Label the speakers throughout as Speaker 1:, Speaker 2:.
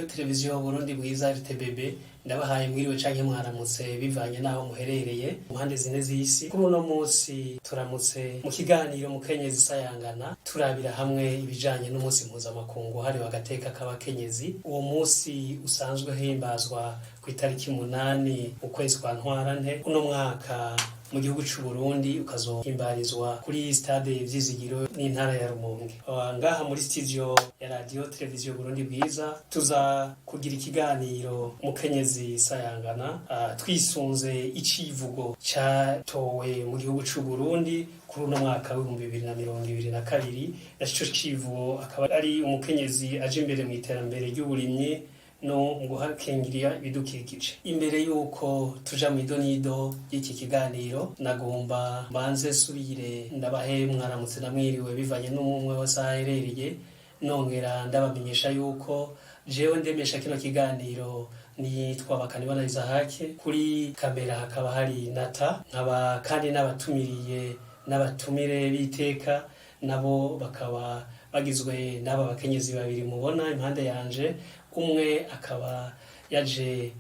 Speaker 1: radio televiziyo Burundi bwiza RTBB ndabahaye mwiriwe canke mwaramutse bivanye naho muherereye impande zine z'isi. Kuri uno munsi turamutse mu kiganiro mukenyezi isayangana turabira hamwe ibijanye n'umunsi mpuzamakungu hariwe agateka k'abakenyezi. Uwo munsi usanzwe himbazwa ku itariki 8 ukwezi kwa Ntwarante uno mwaka mu gihugu c'u Burundi ukazohimbarizwa kuri stade Vyizigiro n'intara ya Rumonge. Ngaha muri studio ya radio televiziyo Burundi bwiza tuza kugira ikiganiro mukenyezi isayangana twisunze icivugo catowe mu gihugu c'u Burundi kuri uno mwaka w'2022 naco civugo akaba ari umukenyezi aje imbere mu iterambere ry'uburimyi no guhakengirira ibidukikije. Imbere yuko tuja mu idonido y'iki kiganiro nagomba banze subire ndabahe mwaramutse namwiriwe bivanye n'umwe wese aherereye, nongera ndabamenyesha yuko jewe ndemesha kino kiganiro nitwa Bakanibona Isahake, kuri kamera hakaba hari Nata, nkaba kandi n'abatumiriye n'abatumire biteka nabo bakaba bagizwe n'aba bakenyezi babiri mubona impande yanje. Umwe akaba yaje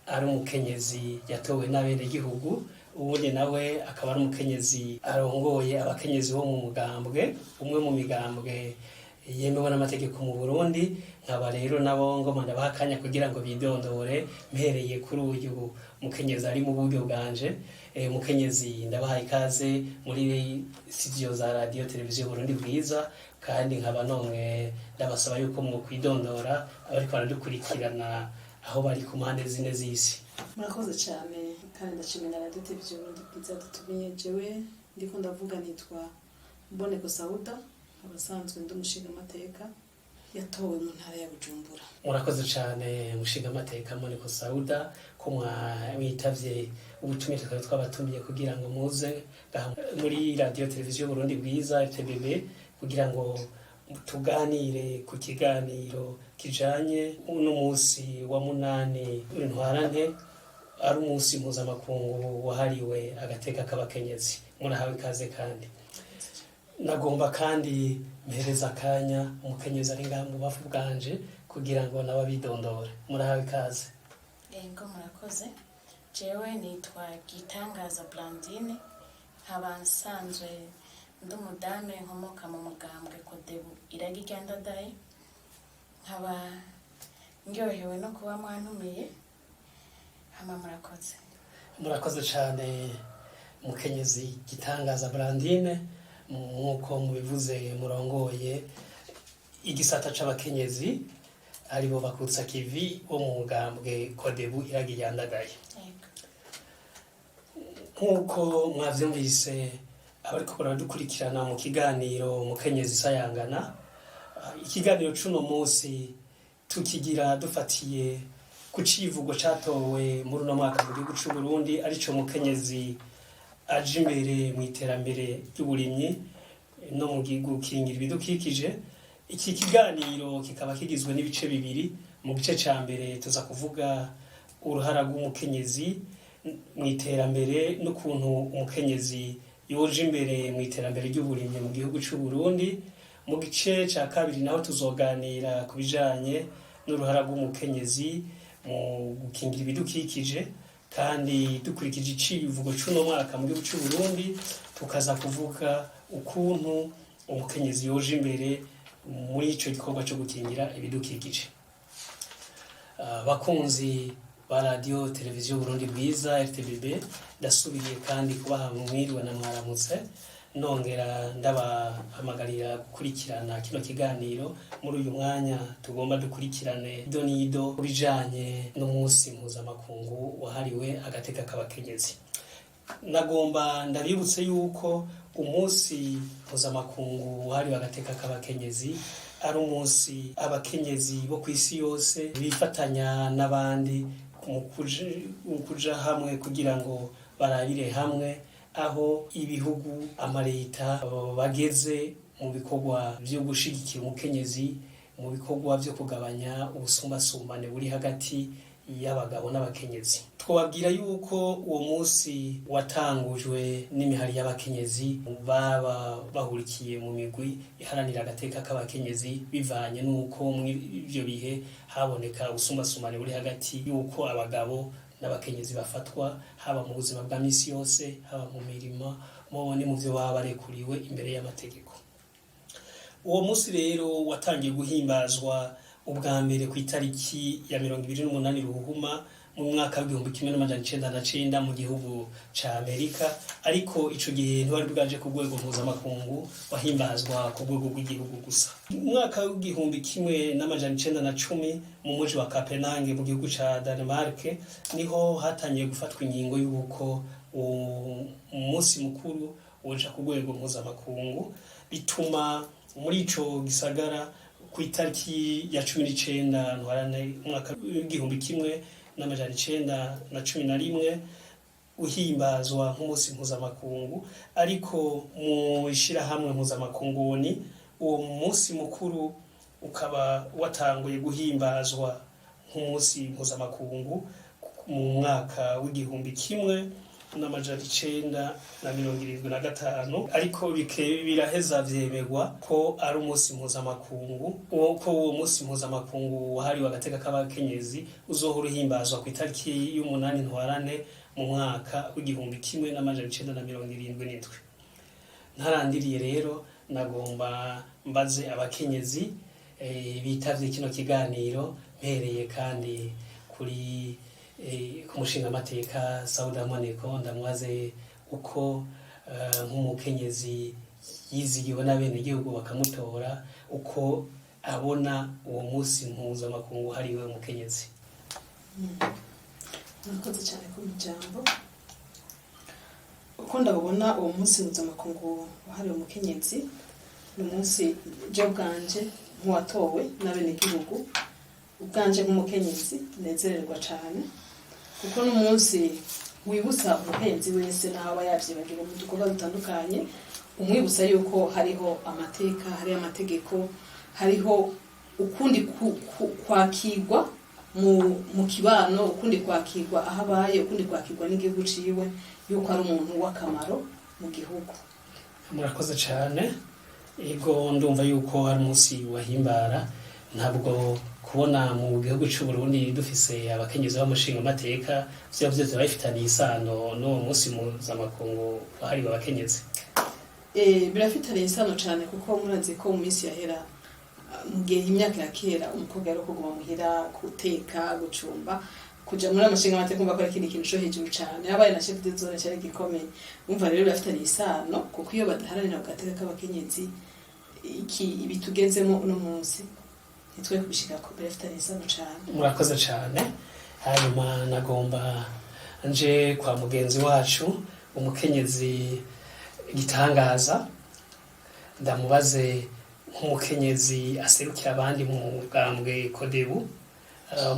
Speaker 1: ari umukenyezi yatowe n'abene gihugu, ubundi nawe akaba ari umukenyezi arongoye abakenyezi bo mu mugambwe umwe mu migambwe yemewe n'amategeko mu Burundi. Nkaba rero nabo ngoma ndabahakanya kugira ngo bidondore mpereye kuri uyu mukenyezi ari mu buryo bwanje. Mukenyezi ndabahaye ikaze muri studio za radio televiziyo Burundi bwiza, kandi nkaba none ndabasaba yuko mu kwidondora abariko baradukurikirana aho bari ku mpande zine z'isi.
Speaker 2: Murakoze cyane kandi ndashimira radio televiziyo Burundi bwiza dutumiye. Jewe ndiko ndavuga nitwa Mboneko Sauda, abasanzwe ndi umushinga amateka yatowe mu ntara ya Bujumbura.
Speaker 1: Murakoze cyane mushinga amateka Mboneko Sauda ko mwitavye ubutumire twabatumiye kugira ngo muze muri radio televiziyo Burundi bwiza RTBB kugira ngo tuganire ku kiganiro kijanye n'umunsi wa 8 Ntwarante ari umunsi mpuzamakungu wahariwe agateka k'abakenyezi. Murahawe ikaze kandi nagomba kandi mpereza akanya umukenyezi ari ngaha mu bafu bwanje kugira ngo nawe bidondore. Murahawe ikaze.
Speaker 3: Yego murakoze. Jewe nitwa Gitangaza Blandine, nkaba nsanzwe ndi umudame nkomoka mu mugambwe Kodebu Iragi Ryandadaye, nkaba ndyohewe no kuba mwantumiye. Hama murakoze.
Speaker 1: Murakoze cyane mukenyezi Gitangaza Blandine, nkuko mubivuze murongoye igisata c'abakenyezi aribo bakutsa kivi bo mu mugambwe Kodebu Iragi Ryandadaye. Nkuko mwavyumvise abariko baradukurikirana mu kiganiro mukenyezi isayangana, ikiganiro c'uno munsi tukigira dufatiye ku civugo catowe muri uno mwaka mu gihugu c'u Burundi arico mukenyezi aje imbere mu iterambere ry'uburimyi no mu gukingira ibidukikije. Iki kiganiro kikaba kigizwe n'ibice bibiri. Mu gice ca mbere tuza kuvuga uruhara rw'umukenyezi mu iterambere n'ukuntu umukenyezi yoje imbere mu iterambere ry'uburimyi mu gihugu c'u Burundi. Mu gice ca kabiri naho tuzoganira ku bijanye n'uruhara rw'umukenyezi mu gukingira ibidukikije, kandi dukurikije icivugo c'uno mwaka mu gihugu c'u Burundi tukaza kuvuga ukuntu umukenyezi yoje imbere muri ico gikorwa cyo gukingira ibidukikije. Bakunzi ba radio televiziyo Burundi bwiza RTBB, ndasubiye kandi kubaha mwiriwe na mwaramutse, nongera ndabahamagarira gukurikirana kino kiganiro muri uyu mwanya tugomba dukurikirane donido bijanye n'umunsi mpuzamakungu wahariwe agateka k'abakenyezi. Nagomba ndabibutse yuko umunsi mpuzamakungu wahariwe agateka k'abakenyezi ari umunsi abakenyezi bo kw'isi yose bifatanya n'abandi mu kuja hamwe kugira ngo barabire hamwe aho ibihugu amareta bageze mu bikorwa byo gushigikira umukenyezi, mu bikorwa byo kugabanya ubusumbasumbane buri hagati y'abagabo n'abakenyezi. Twababwira yuko uwo munsi watangujwe n'imihari y'abakenyezi baba bahurikiye mu migwi iharanira agateka k'abakenyezi, bivanye n'uko muri ivyo bihe haboneka ubusumbasumbane buri hagati y'uko abagabo n'abakenyezi bafatwa, haba mu buzima bwa misi yose, haba mu mirimo ni mu vyo baba barekuriwe imbere y'amategeko. Uwo munsi rero watangiye guhimbazwa ubwa mbere ku itariki ya 28 Ruhuma mu mwaka w'1909 mu gihugu ca Amerika, ariko ico gihe ntwari bwaje ku rwego mpuzamakungu, wahimbazwa ku rwego rw'igihugu gusa. Mu mwaka w'1910 mu muji wa Copenhagen mu gihugu ca Denmark niho hatangiye gufatwa ingingo y'uko umunsi mukuru woja ku rwego mpuzamakungu, bituma muri ico gisagara ku itariki ya 19 ntwarane umwaka w'1911 uhimbazwa nk'umunsi mpuzamakungu, ariko mu ishirahamwe mpuzamakunguni uwo munsi mukuru ukaba watanguye guhimbazwa nk'umunsi mpuzamakungu mu mwaka w'1975, ariko biraheza vyemerwa ko ari umunsi mpuzamakungu, ko uwo munsi mpuzamakungu wahariwe agateka k'abakenyezi uzohora uhimbazwa ku itariki y'umunani ntwarane mu mwaka w'1977. Ntarandiriye rero nagomba mbaze abakenyezi bitavye kino kiganiro, mpereye kandi kuri ku mushingamateka Sauda Moneko, ndamwaze uko nk'umukenyezi yizigiwe n'abenegihugu bakamutora, uko abona uwo munsi mpuzamakungu hariwe umukenyezi.
Speaker 2: Murakoze cyane ku ijambo. Uko ndabona uwo munsi mpuzamakungu wahariwe umukenyezi, ni umunsi je bwanje nk'uwatowe n'abenegihugu, ubwanje nk'umukenyezi nezererwa cyane, kuko n'umunsi wibutsa umukenyezi wese naho aba yavyibagira mu dukorwa dutandukanye, umwibutsa yuko hariho amateka, hariho amategeko, hariho ukundi kwakirwa mu kibano, ukundi kwakirwa aho abaye, ukundi kwakirwa n'igihugu ciwe, yuko ari umuntu w'akamaro mu gihugu.
Speaker 1: Murakoze cyane. Ego ndumva yuko ari umunsi wahimbara, ntabwo kubona mu gihugu cy'u Burundi dufise abakenyezi b'amushinga amateka vyose bifitaniye isano n'uwo munsi mpuzamakungu wahariwe abakenyezi.
Speaker 2: Birafitaniye isano cyane, kuko murazi ko mu minsi yahera, mu gihe imyaka ya kera umukobwa yari kuguma muhira, guteka, gucumba, kuja muri amashinga amateka kumva ko ari ikindi kintu co hejuru cyane, abaye na chef de zone cyari gikomeye. Umva rero birafitaniye isano, kuko iyo badaharanira agateka k'abakenyezi ibi tugezemo uno munsi nitwe kubishika ko birafitaniye isano cyane.
Speaker 1: Murakoze cyane. Hanyuma nagomba nje kwa mugenzi wacu umukenyezi Gitangaza, ndamubaze nk'umukenyezi aserukira abandi mu mugambwe Kodebu,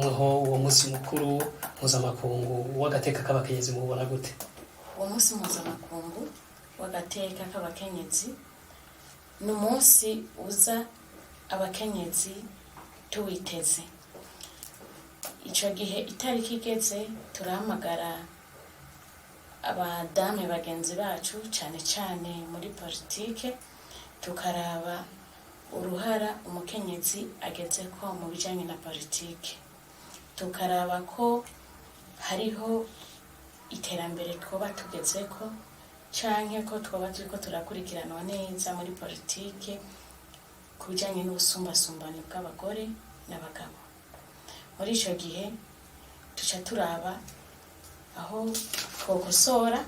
Speaker 1: mweho uwo munsi mukuru mpuzamakungu w'agateka k'abakenyezi mubona gute?
Speaker 3: Uwo munsi mpuzamakungu w'agateka k'abakenyezi ni umunsi uza abakenyezi tuwiteze. Ico gihe itariki igeze, turahamagara abadame bagenzi bacu cyane cyane muri politike, tukaraba uruhara umukenyezi ageze ko mu bijanye na politike, tukaraba ko hariho iterambere twoba tugezeko, canke ko twoba turiko turakurikiranwa neza muri politike ku bijanye n'ubusumbasumbane bw'abagore n'abagabo. Muri ico gihe tuca turaba aho twokosora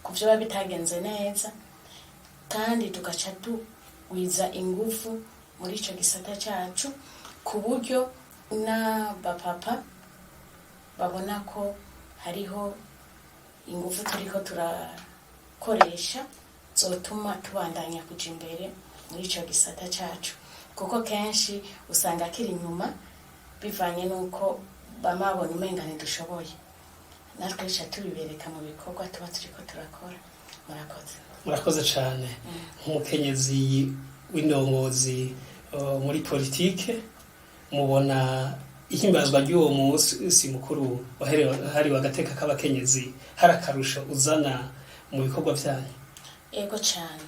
Speaker 3: ku vyo biba bitagenze neza, kandi tugaca tuwiza ingufu muri ico gisata cacu, ku buryo n'abapapa babona ko hariho ingufu turiko turakoresha zotuma tubandanya kuja imbere muri ico gisata cacu, kuko kenshi usanga kiri inyuma bivanye n'uko bamabona umenga ntidushoboye. Natwe tuca tubibereka mu bikorwa tuba turiko turakora. Murakoze.
Speaker 1: Murakoze cyane. Nk'umukenyezi w'indongozi muri politike, mubona ihimbazwa ry'uwo munsi mukuru wahariwe agateka k'abakenyezi hari akarusho uzana mu bikorwa vyanyu?
Speaker 3: Ego cyane,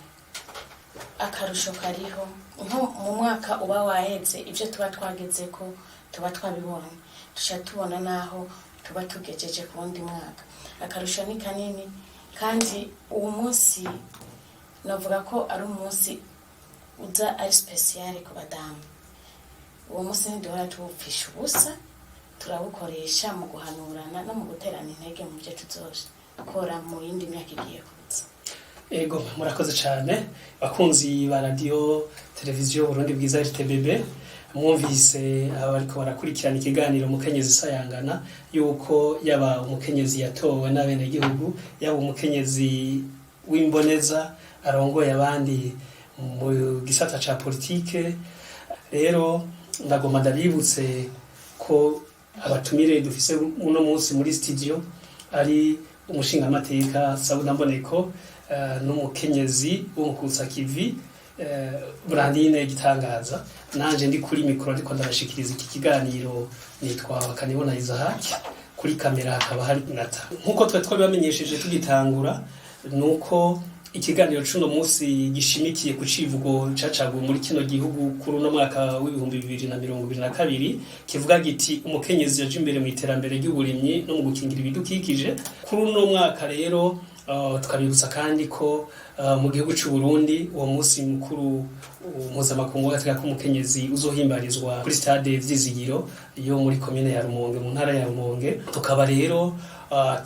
Speaker 3: akarusho kariho. Nko mu mwaka uba waheze ibyo tuba twageze ko tuba twabibonye, duca tubona naho tuba tugejeje ku wundi mwaka. Akarusho ni kanini, kandi uwo munsi navuga ko ari umunsi uza ari special ku badamu. Uwo munsi ntiduhora tuwupfisha ubusa, turawukoresha mu guhanurana no mu guterana intege mu byo tuzokora mu yindi myaka igiye kuza.
Speaker 1: Ego, murakoze cyane bakunzi ba radio televiziyo Burundi Bwiza RTBB, mwumvise abariko barakurikirana ikiganiro Umukenyezi Isayangana yuko yaba umukenyezi yatowe n'abene gihugu, yaba umukenyezi w'imboneza arongoye abandi mu gisata ca politike. Rero ndagomba ndabibutse ko abatumire dufise uno munsi muri studio ari umushingamateka Sauda Mboneko n'umukenyezi w'umukutsa kivi Brandine Gitangaza. Nanje ndi kuri mikoro ariko ndabashikiriza iki kiganiro, nitwa Kanibona Isahaki, kuri kamera hakaba hari Nata. Nkuko twabamenyesheje tugitangura, nuko ikiganiro c'uno munsi gishimikiye ku civugo cacaguwe muri kino gihugu kuri uno mwaka w'ibihumbi 2022 kivuga giti umukenyezi yaje imbere mu iterambere ry'uburimyi no mu gukingira ibidukikije. Kuri uno mwaka rero tukabibutsa kandi ko mu gihugu c'u Burundi uwo munsi mukuru mpuzamakungu w'agateka k'umukenyezi uzohimbarizwa kuri stade Vyizigiro yo muri komine ya Rumonge mu ntara ya Rumonge. Tukaba rero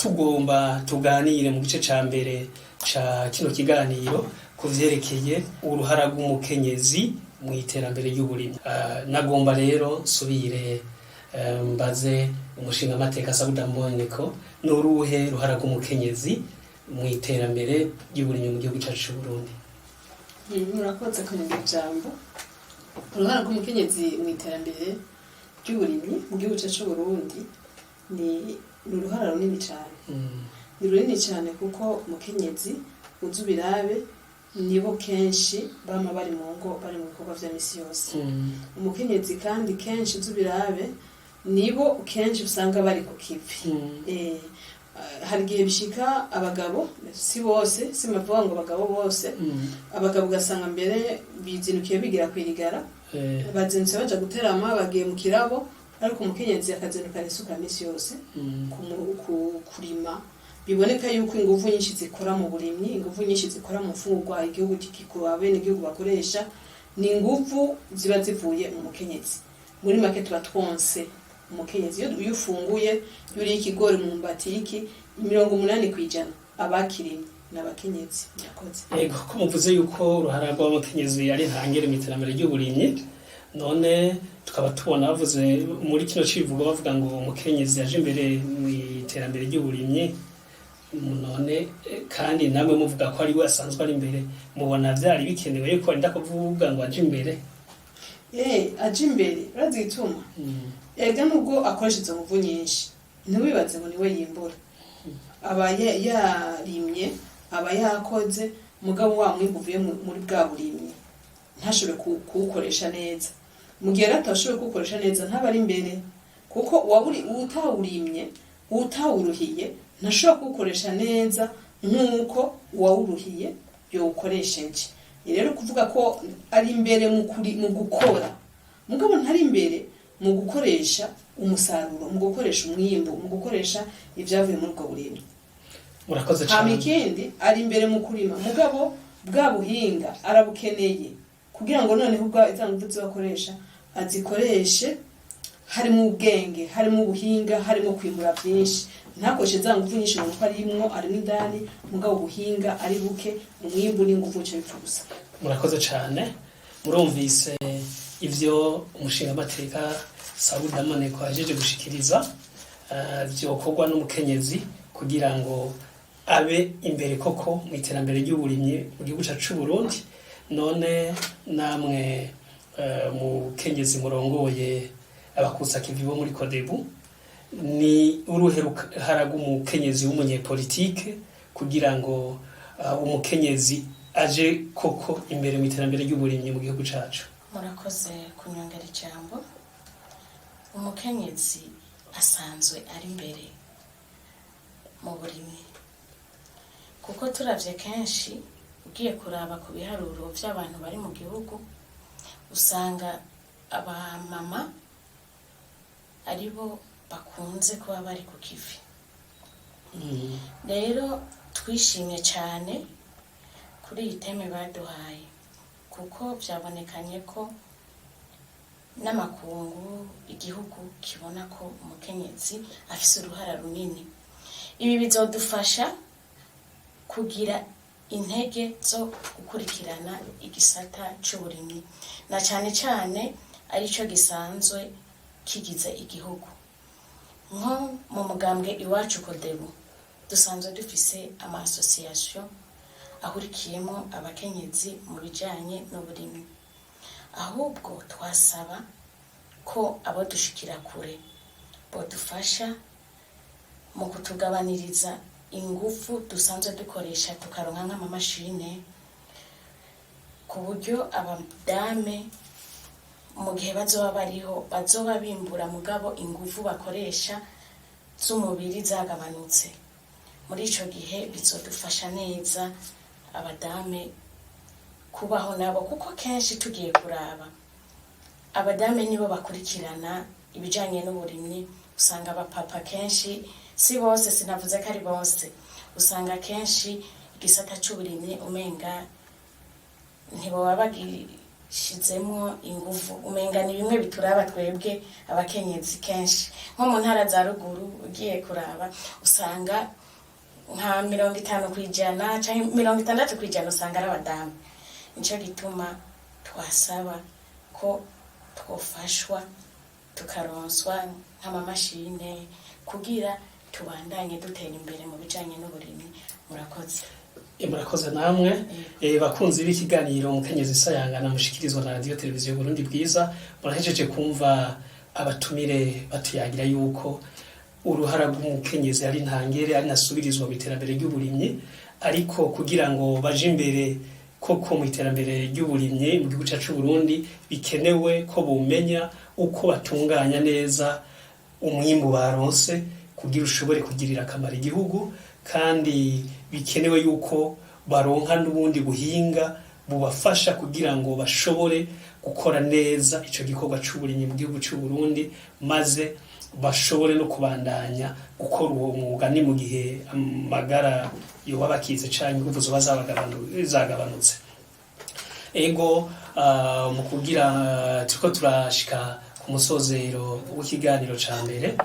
Speaker 1: tugomba tuganire mu gice ca mbere ca kino kiganiro kuvyerekeye uruhara rw'umukenyezi mu iterambere ry'uburimyi. Nagomba rero subire mbaze umushingamateka Sauda Mboneko, n'uruhe ruhara rw'umukenyezi mu iterambere ry'uburimyi mu gihugu cyacu cy'u Burundi?
Speaker 2: Murakoze kunyumva ijambo. Uruhara rw'umukenyezi mu iterambere ry'uburimyi mu gihugu cyacu cy'u Burundi ni uruhara runini cyane. Ni runini cyane kuko umukenyezi uzubirabe nibo kenshi bama bari mu ngo, bari mu bikorwa vya misi yose. Umukenyezi kandi kenshi uzubirabe nibo kenshi usanga bari ku kivi. Hari igihe bishika abagabo, si bose, si mavuga ngo abagabo bose, abagabo ugasanga mbere bizinukiye bigira kwirigara, bazinutse baja guterama bagiye mu kirabo, ariko umukenyezi akazinukana isuka misi yose kurima. Biboneka yuko inguvu nyinshi zikora mu burimyi, inguvu nyinshi zikora mu mfungurwa igihugu kikikuba bene igihugu bakoresha, ni inguvu ziba zivuye mu mukenyezi. Muri make tuba twonse umukenyezi. Iyo ufunguye yuri ikigori mu mbatiki 80% abakirimye n'abakenyezi. Yakoze.
Speaker 1: Ego, ko muvuze yuko uruhara rw'abakenyezi ari ntangere mu iterambere ry'uburimyi, none tukaba tubona bavuze muri kino civugo bavuga ngo umukenyezi yaje imbere mu iterambere ry'uburimyi, none kandi namwe muvuga ko ari we asanzwe ari imbere, mubona vyari bikenewe yuko arinda kuvuga ngo aje imbere?
Speaker 2: Aje imbere urazituma. Ega nubwo akoresha izo nguvu nyinshi, ntiwibaze ngo niwe yimbura. Aba yarimye, aba yakoze, mugabo wa mwibuvuye muri bwa burimyi ntashobore kuwukoresha neza. Mu gihe atashobore kuwukoresha neza ntaba ari imbere, kuko utawurimye, utawuruhiye ntashobora kuwukoresha neza nk'uko uwawuruhiye yawukoresheje. Rero kuvuga ko ari imbere mu gukora, mugabo ntari imbere mu gukoresha umusaruro, mu gukoresha umwimbo, mu gukoresha ibyavuye muri ubwo burimyi.
Speaker 1: Murakoze cyane.
Speaker 2: Ikindi ari imbere mu kurima, mugabo bwa buhinga arabukeneye kugira ngo noneho ubwa izanguvu zibakoresha azikoreshe harimo ubwenge, harimo ubuhinga, harimo kwimura byinshi. Ntakoreshe zanguvu nyinshi ngo arimwo arimo indani, mugabo ubuhinga ari buke, umwimbo n'inguvu cyo bipfuza.
Speaker 1: Murakoze cyane. Murumvise ivyo umushingamateka Sauda Mboneko ajeje gushikiriza vyokorwa n'umukenyezi kugira ngo abe imbere koko mu iterambere ry'uburimyi mu gihugu cyacu cy'u Burundi. None namwe mukenyezi murongoye abakutsa kivi bo muri Kodebu, ni uruhe ruhara rw'umukenyezi w'umunyepolitike kugira ngo umukenyezi aje koko imbere mu iterambere ry'uburimyi mu gihugu cyacu?
Speaker 3: Murakoze kunyongera ijambo. umukenyezi asanzwe ari imbere mu burimyi, kuko turavye kenshi ugiye kuraba ku biharuro vy'abantu bari mu gihugu usanga abamama aribo bakunze kuba bari ku kivi. Rero twishimye cyane kuri iyi teme baduhaye, kuko byabonekanye ko n'amakungu igihugu kibona ko umukenyezi afise uruhara runini. Ibi bizodufasha kugira intege zo gukurikirana igisata c'uburimyi, na cyane cyane arico gisanzwe kigize igihugu. Nko mu mugambwe iwacu Kodebu dusanzwe dufise ama association ahurikiyemo abakenyezi mu bijanye n'uburimyi, ahubwo twasaba ko abo dushikira kure bodufasha mu kutugabaniriza ingufu dusanzwe dukoresha tukaronka nk'amamashine, ku buryo abadame mu gihe bazoba bariho bazoba bimbura mugabo ingufu bakoresha z'umubiri zagabanutse. Muri ico gihe bizodufasha neza abadame kubaho nabo, kuko kenshi tugiye kuraba abadame nibo bakurikirana ibijanye n'uburimyi. Usanga abapapa kenshi, si bose, sinavuze ko ari bose, usanga kenshi igisata c'uburimyi umenga ntiboba bagishizemwo ingufu, umenga ni bimwe bituraba twebwe abakenyezi. Kenshi nko mu ntara za ruguru ugiye kuraba usanga nka 50% canke 60% usanga ari abadamu. Nico gituma twasaba ko twofashwa tukaronswa nk'amamashine kugira tubandanye dutera imbere mu bijanye n'uburimyi. Murakoze.
Speaker 1: Murakoze namwe bakunzi b'ikiganiro umukenyezi isayangana mushikirizwa na radio televiziyo Burundi Bwiza. Murahejeje kumva abatumire batuyagira yuko uruhara rw'umukenyezi ari ntangere, ari nasubirizwa mu iterambere ry'uburimyi, ariko kugira ngo baje imbere koko mu iterambere ry'uburimyi mu gihugu cyacu Burundi bikenewe ko bumenya uko batunganya neza umwimbu baronse kugira ushobore kugirira akamaro igihugu, kandi bikenewe yuko baronka n'ubundi buhinga bubafasha kugira ngo bashobore gukora neza ico gikorwa c'uburimyi mu gihugu cy'u Burundi, maze bashobore no kubandanya gukora uwo mwuga ni mu gihe amagara yoba bakize canke ingufu zoba zagabanutse. Ego mu kugira turiko turashika ku musozero w'ikiganiro ca mbere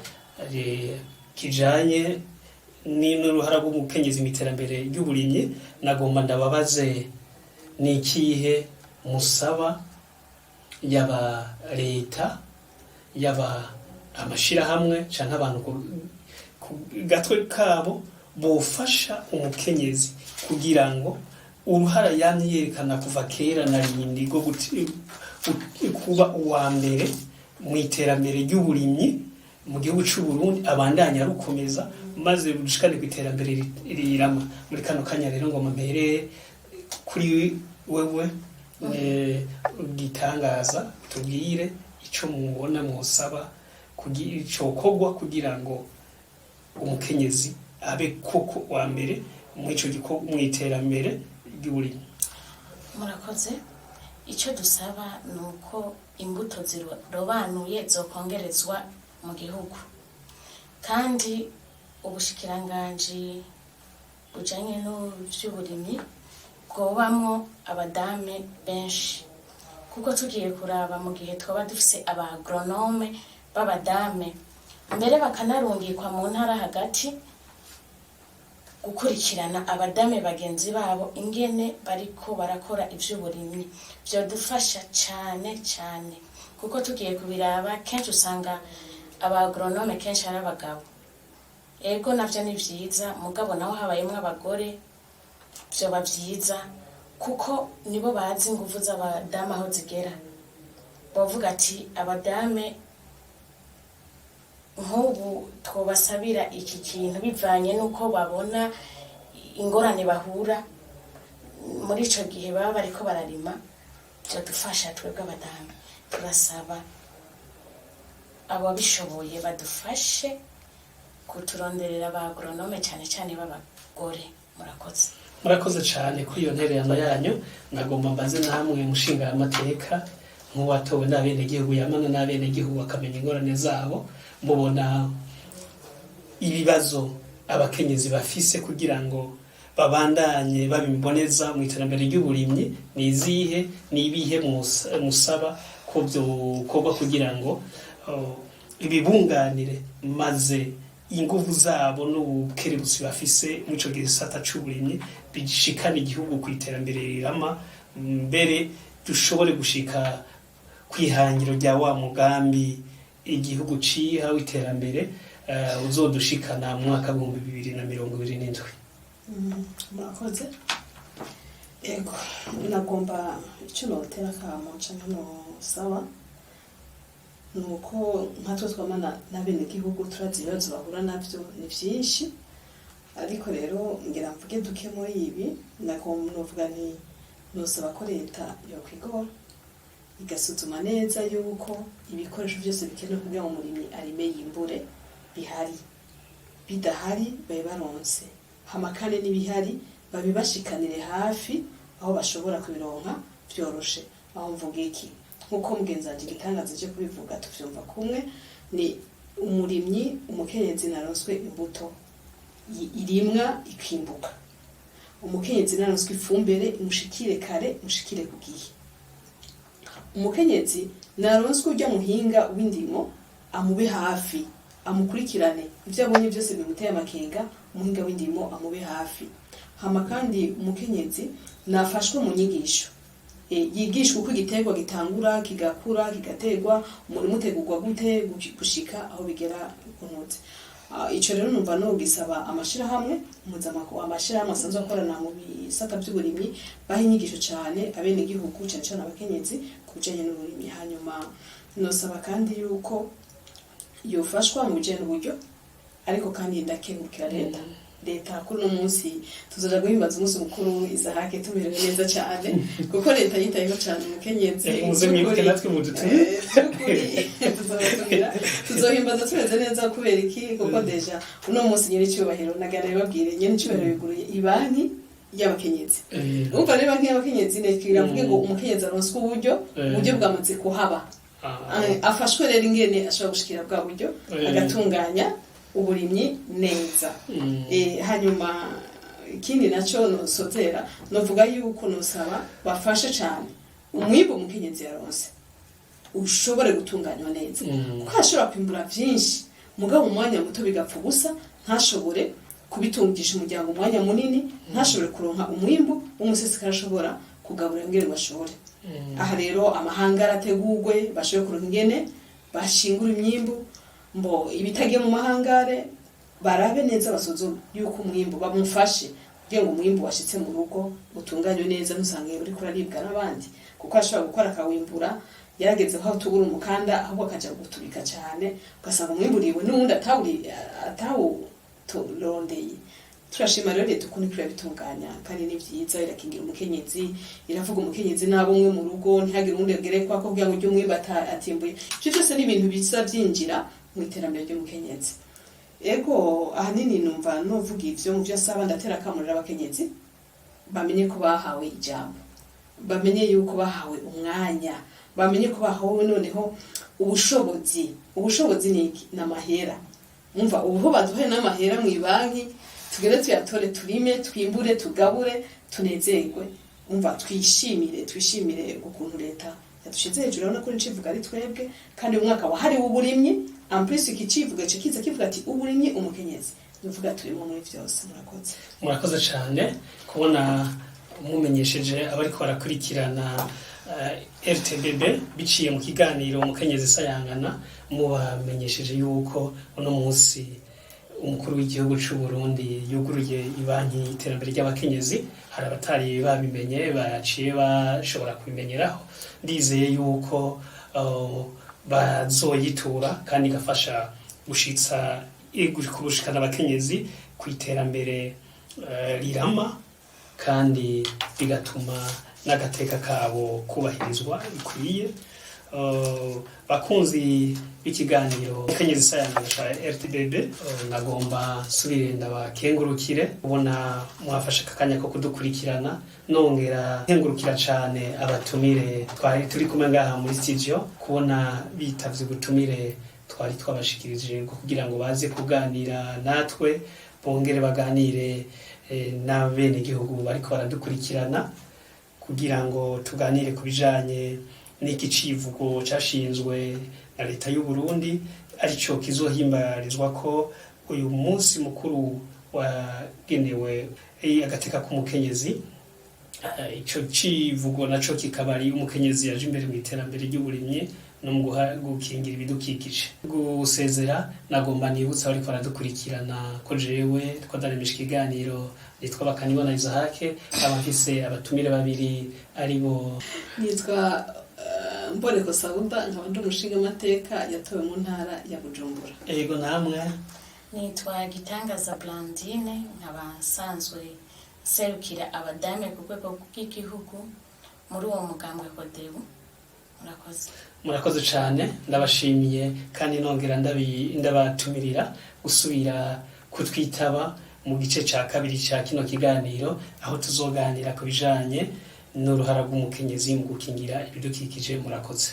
Speaker 1: kijanye n'uruhara rw'umukenyezi mu iterambere ry'uburimyi, nagomba ndababaze ni ikihe musaba yaba leta yaba amashirahamwe canke abantu ku gatwe kabo bofasha umukenyezi kugira ngo uruhara yamye yerekana kuva kera na rindi rwo kuba uwa mbere mu iterambere ry'uburimyi mu gihugu cy'u Burundi abandanya rukomeza, maze bushikane ku iterambere rirama. Muri kano kanya rero ngo mpere kuri wewe gitangaza, tubwire ico mubona mwosaba kugira ico kogwa kugira ngo umukenyezi abe koko wa mbere mu ico gikorwa mu iterambere ry'uburimyi.
Speaker 3: Murakoze. Icyo dusaba ni uko imbuto zirobanuye zokongerezwa mu gihugu, kandi ubushikiranganji bujanye n'uvy'uburimyi bwobamwo abadame benshi, kuko tugiye kuraba mu gihe twaba dufise aba agronome b'abadame, mbere bakanarungikwa mu ntara hagati gukurikirana abadame bagenzi babo ingene bariko barakora ivy'uburimyi. Vyodufasha cyane cyane, kuko tugiye kubiraba kenshi usanga aba agronome kenshi ari abagabo. Ego navyo ni vyiza, mugabo naho habayemwo abagore vyoba vyiza, kuko nibo bazi ingufu z'abadame aho zigera. Bavuga ati abadame nk'ubu twobasabira iki kintu bivanye n'uko babona ingorane bahura muri ico gihe baba bariko bararima. Vyodufasha twebwe abadamu. Turasaba ababishoboye badufashe kuturonderera ba agronome cyane cyane b'abagore. Murakoze
Speaker 1: cyane kuri iyo ntererano yanyu. Nagomba mbaze namwe mushinga amateka nk'uwatowe n'abenegihugu yamana n'abenegihugu bakamenya ingorane zabo, mubona ibibazo abakenyezi bafise kugira ngo babandanye babiboneza mu iterambere ry'uburimyi nizihe, nibihe musaba ko byokorwa kugira ngo ibibunganire maze inguvu zabo n'ubukerebutsi bafise muri ico gisata c'uburimyi bishikana igihugu ku iterambere rirama, mbere dushobore gushika kwihangiro rya wa mugambi igihugu ciha w'iterambere uzodushikana mu mwaka wa 2027.
Speaker 2: Murakoze. Ego nagomba icyo notera kamo canke nosaba nuko nkatwe twamana n'abenegihugu turazi ibibazo bahura navyo ni vyinshi, ariko rero ngira mvuge duke muri ibi. Nagomba novuga nti nosaba ko leta yokwigora igasuzuma neza yuko ibikoresho byose bikenewe kugira ngo umurimyi arime yimbure bihari, bidahari babe baronse, hamakane n'ibihari babibashikanire hafi aho bashobora kubironka vyoroshe. Aho mvuga iki, nkuko mugenzi wanje gitangaza cyo kubivuga tuvyumva kumwe, ni umurimyi umukenyezi naronswe imbuto irimwa ikimbuka, umukenyezi naronswe ifumbire imushikire kare mushikire kugihe, umukenyezi naronswe ujya muhinga w'indimo amube hafi amukurikirane ivyo abonye byose bimuteye amakenga, umuhinga w'indimo amube hafi. Hama kandi umukenyezi nafashwe mu nyigisho yigishwa uko igiterwa gitangura kigakura kigategwa, umurimo utegurwa gute gushika aho bigera kunutse. Ico rero numva no gisaba amashirahamwe mpuzamakungu, amashirahamwe asanzwe akorana mu bisata by'uburimyi baha inyigisho cyane abenegihugu cyane cyane abakenyezi kubijanye n'uburimyi. Hanyuma nosaba kandi yuko yofashwa mu bijanye n'uburyo, ariko kandi ndakengurukira leta kuri uno munsi tuzoja guhimbaza umunsi mukuru Izahake tumerewe neza cyane, kuko leta yitayeho cyane umukenyezi. Tuzohimbaza tumeze neza kubera iki? Kuko deja uno munsi nyiri cyubahiro nagana babwire nyiri cyubahiro yuguruye ibanki y'abakenyezi. Umva rero banki y'abakenyezi nekiravuge ngo umukenyezi aronswe uburyo bwamaze kuhaba, afashwe rero ingene ashobora gushikira bwa buryo agatunganya uburimyi neza. Hanyuma ikindi naco nosozera novuga yuko nosaba bafashe cyane umwimbo umukenyezi yaronse ushobore gutunganywa neza, kuko ashobora kwimbura vyinshi mugabo umwanya muto bigapfa ubusa, ntashobore kubitungisha umuryango umwanya munini, ntashobore kuronka umwimbo w'umusesekara ashobora kugaburira ngere bashobore. Aha rero amahanga arategurwe bashobore kuronka ingene bashingura imyimbu, mbo ibitagiye mu mahangare barabe neza basozo yuko umwimbo bamufashe kugira ngo umwimbo washitse mu rugo utunganywe neza, ntusange uri kuraribwa n'abandi, kuko ashobora gukora akawimbura yarageze aho tugura umukanda ahubwo akaja gutubika cyane, ugasanga umwimbo uriwe n'undi atawurondeye. Turashima rero leta ukuntu ikwiye bitunganya kandi ni vyiza, irakingira umukenyezi, iravuga umukenyezi nabo umwe mu rugo ntihagire undi agerekwa ko kugira ngo ujye umwimbo atimbuye. Ivyo byose ni ibintu biza vyinjira mu iterambere ry'umukenyezi. Ego ahanini numva novuga ivyo mu byo asaba, ndatera akamurira abakenyezi bamenye ko bahawe ijambo, bamenye yuko bahawe umwanya, bamenye ko bahawe noneho ubushobozi ni iki? N'amahera. Umva ubu baduhe n'amahera mu banki tugere tuyatore, turime, twimbure, tugabure, tunezerwe. Umva twishimire ukuntu leta yadushize hejuru no kuri ncivuga ari twebwe, kandi umwaka wahari w'uburimyi amprise ikicivuga kiza kivuga ati uburimyi umukenyezi, nuvuga turimo muri vyose.
Speaker 1: Murakoze cyane kubona mumenyesheje abariko barakurikirana RTBB biciye mu kiganiro umukenyezi sayangana, mubamenyesheje yuko uno munsi umukuru w'igihugu cy'u Burundi yuguruye ibanki y'iterambere ry'abakenyezi. Hari abatari babimenye baciye bashobora kubimenyeraho, ndizeye yuko bazoyitura kandi gafasha gushitsa kubushikana abakenyezi ku iterambere rirama, kandi bigatuma n'agateka kabo kubahirizwa bikwiye. bakunzi b'ikiganiro Kenyezi Isayangana ca RTBB, nagomba subire ndabakengurukire ubona mwafashe akanya ko kudukurikirana, nongera nkengurukira cane abatumire twari turi kumwe ngaha muri studio kubona bitavye ubutumire twari twabashikirije kugira ngo baze kuganira natwe, bongere baganire n'abene gihugu bariko baradukurikirana kugira ngo tuganire ku bijanye n'iki civugo cashinzwe na leta y'u Burundi arico kizohimbarizwa ko uyu munsi mukuru wagenewe agateka k'umukenyezi. Ico civugo naco kikaba ari umukenyezi yaje imbere mu iterambere ry'uburimyi no mu gukingira ibidukikije. Gusezera nagomba nibutsa bariko baradukurikirana ko jewe twadaremesha ikiganiro nitwa Bakanibona Isaac, abafise abatumire babiri aribo
Speaker 2: nitwa Mboneko Sauda, nkaba ndi umushingamateka yatowe mu ntara ya Bujumbura.
Speaker 1: Ego namwe?
Speaker 3: Nitwa Gitangaza Blandine, nkaba nsanzwe serukira abadame ku rwego rw'igihugu muri uwo mugambwe Kodebu.
Speaker 1: Murakoze cyane, ndabashimiye kandi nongera ndabatumirira gusubira kutwitaba mu gice ca kabiri ca kino kiganiro, aho tuzoganira ku bijanye n'uruhara rw'umukenyezi mu gukingira ibidukikije. Murakoze.